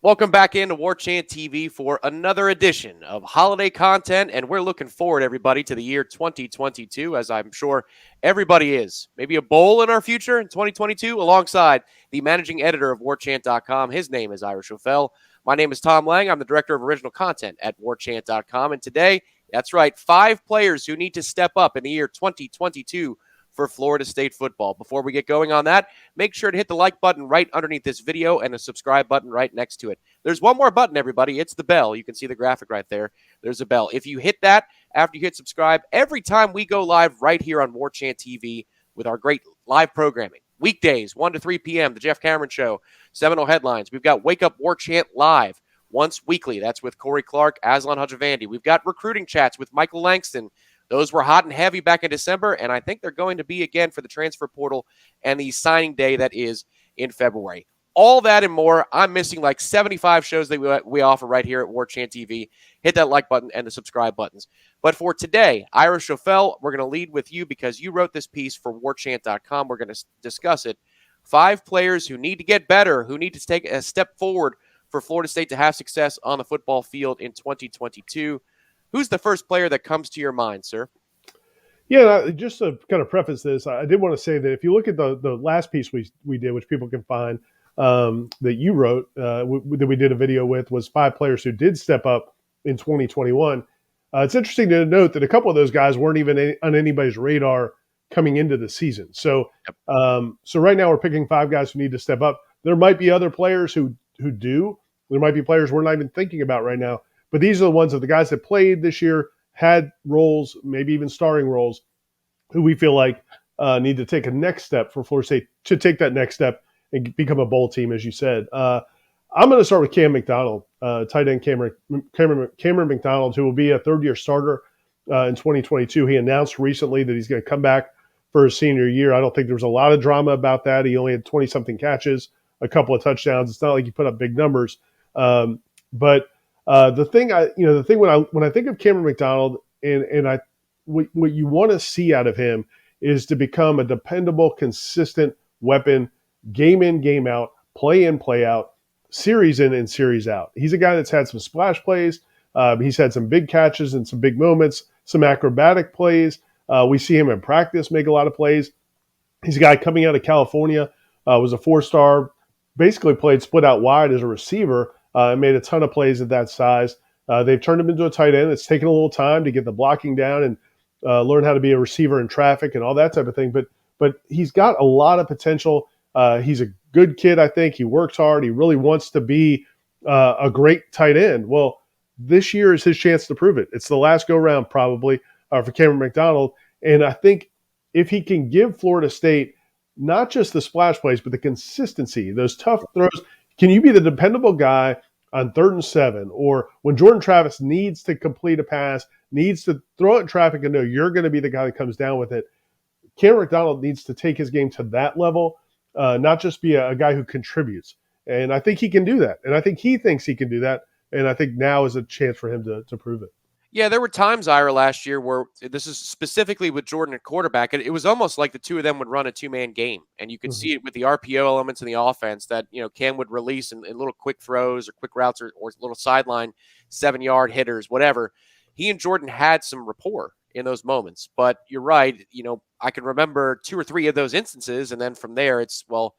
Welcome back into Warchant TV for another edition of holiday content, and we're looking forward, everybody, to the year 2022, as I'm sure everybody is. Maybe a bowl in our future in 2022, alongside the managing editor of Warchant.com. His name is Irish O'Fell. My name is Tom Lang. I'm the director of original content at Warchant.com, and today, that's right, 5 players who need to step up in the year 2022 for Florida State football. Before we get going on that, make sure to hit the like button right underneath this video and the subscribe button right next to it. There's one more button, everybody. It's the bell. You can see the graphic right there. There's a bell. If you hit that after you hit subscribe, every time we go live right here on Warchant TV with our great live programming, weekdays, 1 to 3 p.m., The Jeff Cameron Show, Seminole Headlines. We've got Wake Up Warchant Live once weekly. That's with Corey Clark, Aslan Hajavandi. We've got recruiting chats with Michael Langston. Those were hot and heavy back in December, and I think they're going to be again for the transfer portal and the signing day that is in February. All that and more. I'm missing like 75 shows that we offer right here at Warchant TV. Hit that like button and the subscribe buttons. But for today, Irish O'Fell, we're going to lead with you because you wrote this piece for Warchant.com. We're going to discuss it. 5 players who need to get better, who need to take a step forward for Florida State to have success on the football field in 2022. Who's the first player that comes to your mind, sir? Yeah, just to kind of preface this, I did want to say that if you look at the last piece we did, which people can find, that you wrote, that we did a video with, was 5 players who did step up in 2021. It's interesting to note that a couple of those guys weren't even on anybody's radar coming into the season. So right now we're picking 5 guys who need to step up. There might be other players who do. There might be players we're not even thinking about right now. But these are the ones of the guys that played this year, had roles, maybe even starring roles, who we feel like need to take a next step for Florida State to take that next step and become a bowl team, as you said. I'm going to start with Cam McDonald, tight end Cameron McDonald, who will be a third-year starter in 2022. He announced recently that he's going to come back for his senior year. I don't think there was a lot of drama about that. He only had 20-something catches, a couple of touchdowns. It's not like he put up big numbers, but the thing when I think of Cameron McDonald and what you want to see out of him is to become a dependable, consistent weapon, game in, game out, play in, play out, series in and series out. He's a guy that's had some splash plays. He's had some big catches and some big moments, some acrobatic plays. We see him in practice make a lot of plays. He's a guy coming out of California, was a 4-star, basically played split out wide as a receiver. Made a ton of plays at that size. They've turned him into a tight end. It's taken a little time to get the blocking down and learn how to be a receiver in traffic and all that type of thing. But he's got a lot of potential. He's a good kid, I think. He works hard. He really wants to be a great tight end. Well, this year is his chance to prove it. It's the last go-round probably for Cameron McDonald. And I think if he can give Florida State not just the splash plays, but the consistency, those tough throws. Can you be the dependable guy on 3rd and 7, or when Jordan Travis needs to complete a pass, needs to throw it in traffic and know you're going to be the guy that comes down with it? Cameron McDonald needs to take his game to that level, not just be a guy who contributes. And I think he can do that. And I think he thinks he can do that. And I think now is a chance for him to prove it. Yeah, there were times, Ira, last year where this is specifically with Jordan at quarterback. It was almost like the two of them would run a 2-man game. And you could see it with the RPO elements in the offense that, Cam would release in little quick throws or quick routes or little sideline 7-yard hitters, whatever. He and Jordan had some rapport in those moments. But you're right. I can remember 2 or 3 of those instances. And then from there, it's, well,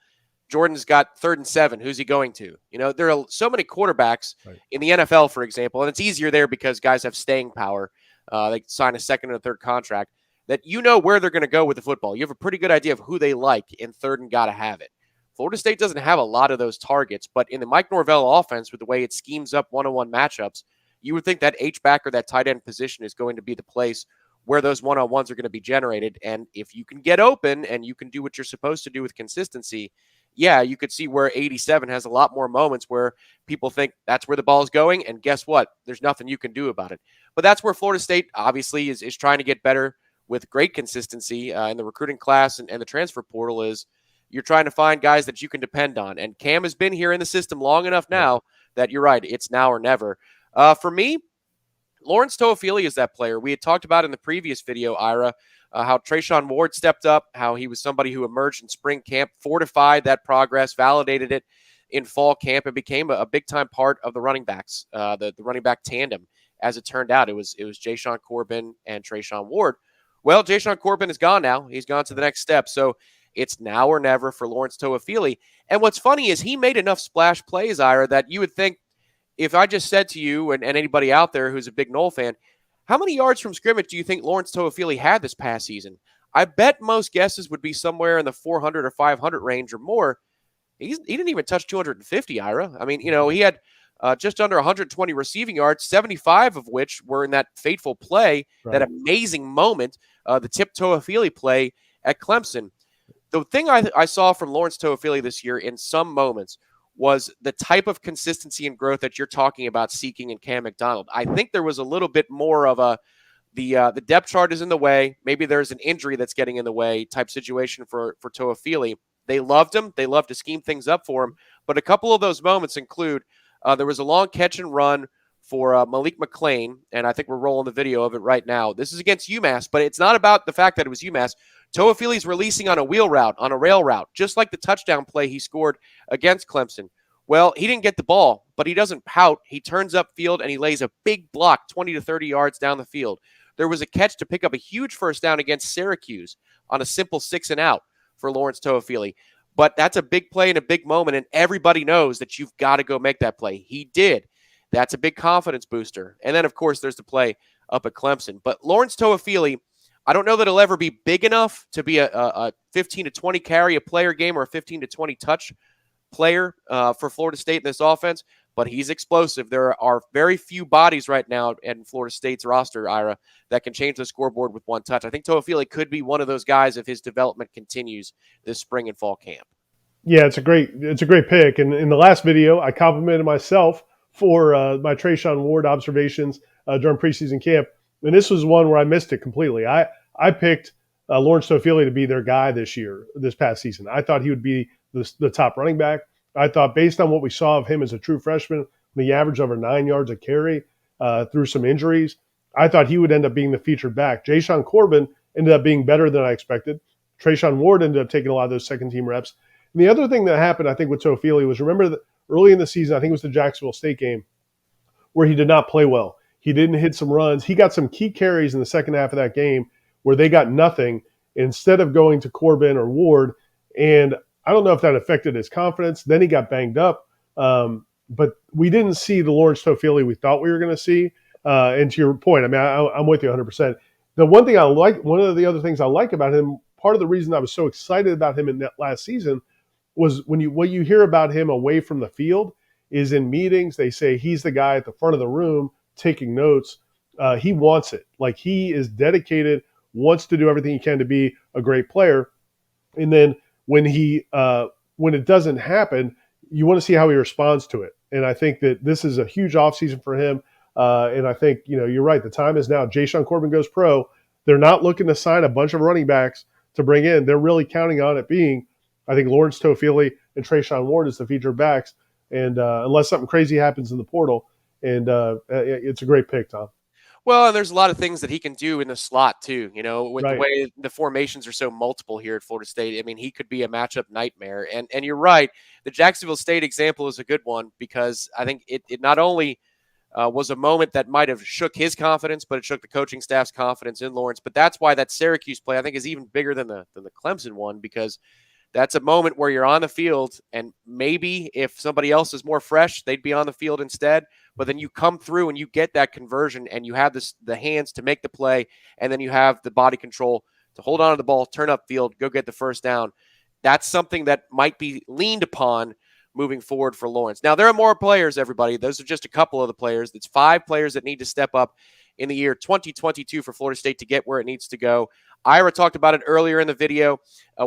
Jordan's got 3rd and 7. Who's he going to? There are so many quarterbacks in the NFL, for example, and it's easier there because guys have staying power. They sign a 2nd and a 3rd contract that where they're going to go with the football. You have a pretty good idea of who they like in 3rd and got to have it. Florida State doesn't have a lot of those targets, but in the Mike Norvell offense, with the way it schemes up one-on-one matchups, you would think that H-back or that tight end position is going to be the place where those one-on-ones are going to be generated. And if you can get open and you can do what you're supposed to do with consistency, yeah, you could see where 87 has a lot more moments where people think that's where the ball is going, and guess what? There's nothing you can do about it. But that's where Florida State obviously is trying to get better with great consistency in the recruiting class and the transfer portal. Is you're trying to find guys that you can depend on. And Cam has been here in the system long enough now that you're right, it's now or never. For me, Lawrence Toafili is that player. We had talked about in the previous video, Ira, how Trayshawn Ward stepped up, how he was somebody who emerged in spring camp, fortified that progress, validated it in fall camp and became a big time part of the running backs, the running back tandem. As it turned out, it was Jayshon Corbin and Trayshawn Ward. Well, Jayshon Corbin is gone now. He's gone to the next step. So it's now or never for Lawrence Toafili. And what's funny is he made enough splash plays, Ira, that you would think, if I just said to you and anybody out there who's a big Nole fan, how many yards from scrimmage do you think Lawrence Toafili had this past season? I bet most guesses would be somewhere in the 400 or 500 range or more. He didn't even touch 250, Ira. I mean, he had just under 120 receiving yards, 75 of which were in that fateful play, right, that amazing moment, the tip Toafili play at Clemson. The thing I saw from Lawrence Toafili this year in some moments was the type of consistency and growth that you're talking about seeking in Cam McDonald. I think there was a little bit more of the depth chart is in the way. Maybe there's an injury that's getting in the way type situation for Toafili. They loved him. They loved to scheme things up for him. But a couple of those moments include there was a long catch and run for Malik McClain, and I think we're rolling the video of it right now. This is against UMass, but it's not about the fact that it was UMass. Toafili's releasing on a wheel route, on a rail route, just like the touchdown play he scored against Clemson. Well, he didn't get the ball, but he doesn't pout. He turns up field, and he lays a big block 20 to 30 yards down the field. There was a catch to pick up a huge first down against Syracuse on a simple 6-and-out for Lawrence Toafili. But that's a big play and a big moment, and everybody knows that you've got to go make that play. He did. That's a big confidence booster. And then, of course, there's the play up at Clemson. But Lawrence Toafili, I don't know that he'll ever be big enough to be a 15 to 20 carry a player game or a 15 to 20 touch player for Florida State in this offense, but he's explosive. There are very few bodies right now in Florida State's roster, Ira, that can change the scoreboard with one touch. I think Toafili could be one of those guys if his development continues this spring and fall camp. Yeah, it's a great pick. And in the last video, I complimented myself for my Trayshawn Ward observations during preseason camp. And this was one where I missed it completely. I picked Lawrence Toafili to be their guy this past season. I thought he would be the top running back. I thought based on what we saw of him as a true freshman, when he averaged over 9 yards a carry through some injuries, I thought he would end up being the featured back. Jayshon Corbin ended up being better than I expected. Trayshawn Ward ended up taking a lot of those second-team reps. And the other thing that happened, I think, with Toafili was, remember that early in the season, I think it was the Jacksonville State game, where he did not play well. He didn't hit some runs. He got some key carries in the second half of that game where they got nothing instead of going to Corbin or Ward. And I don't know if that affected his confidence. Then he got banged up. But we didn't see the Lawrence Toafili we thought we were going to see. And to your point, I mean, I'm with you 100%. The one thing one of the other things I like about him, part of the reason I was so excited about him in that last season was what you hear about him away from the field is in meetings, they say he's the guy at the front of the room taking notes. He wants it. Like, he is dedicated, wants to do everything he can to be a great player. And then when it doesn't happen, you want to see how he responds to it. And I think that this is a huge offseason for him. And I think, you're right. The time is now. Jayshon Corbin goes pro. They're not looking to sign a bunch of running backs to bring in. They're really counting on it being, I think, Lawrence Toafili and Trayshawn Ward as the featured backs. And unless something crazy happens in the portal, and it's a great pick, Tom. Well, and there's a lot of things that he can do in the slot too, with Right. the way the formations are so multiple here at Florida State. I mean, he could be a matchup nightmare. And you're right. The Jacksonville State example is a good one because I think it not only was a moment that might have shook his confidence, but it shook the coaching staff's confidence in Lawrence. But that's why that Syracuse play, I think, is even bigger than the Clemson one, because that's a moment where you're on the field, and maybe if somebody else is more fresh, they'd be on the field instead. But then you come through and you get that conversion, and you have the hands to make the play, and then you have the body control to hold on to the ball, turn up field, go get the first down. That's something that might be leaned upon moving forward for Lawrence. Now, there are more players, everybody. Those are just a couple of the players. It's 5 players that need to step up in the year 2022 for Florida State to get where it needs to go. Ira talked about it earlier in the video.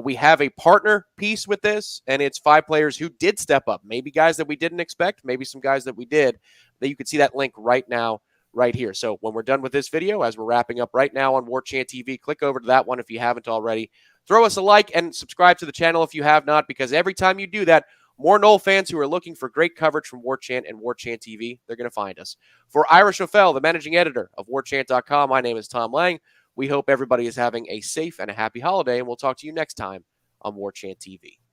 We have a partner piece with this, and it's 5 players who did step up. Maybe guys that we didn't expect, maybe some guys that we did. That you can see that link right now, right here. So when we're done with this video, as we're wrapping up right now on Warchant TV, click over to that one if you haven't already. Throw us a like and subscribe to the channel if you have not, because every time you do that, more Nole fans who are looking for great coverage from Warchant and Warchant TV, they're going to find us. For Ira Schoffel, the managing editor of Warchant.com, my name is Tom Lang. We hope everybody is having a safe and a happy holiday, and we'll talk to you next time on Warchant TV.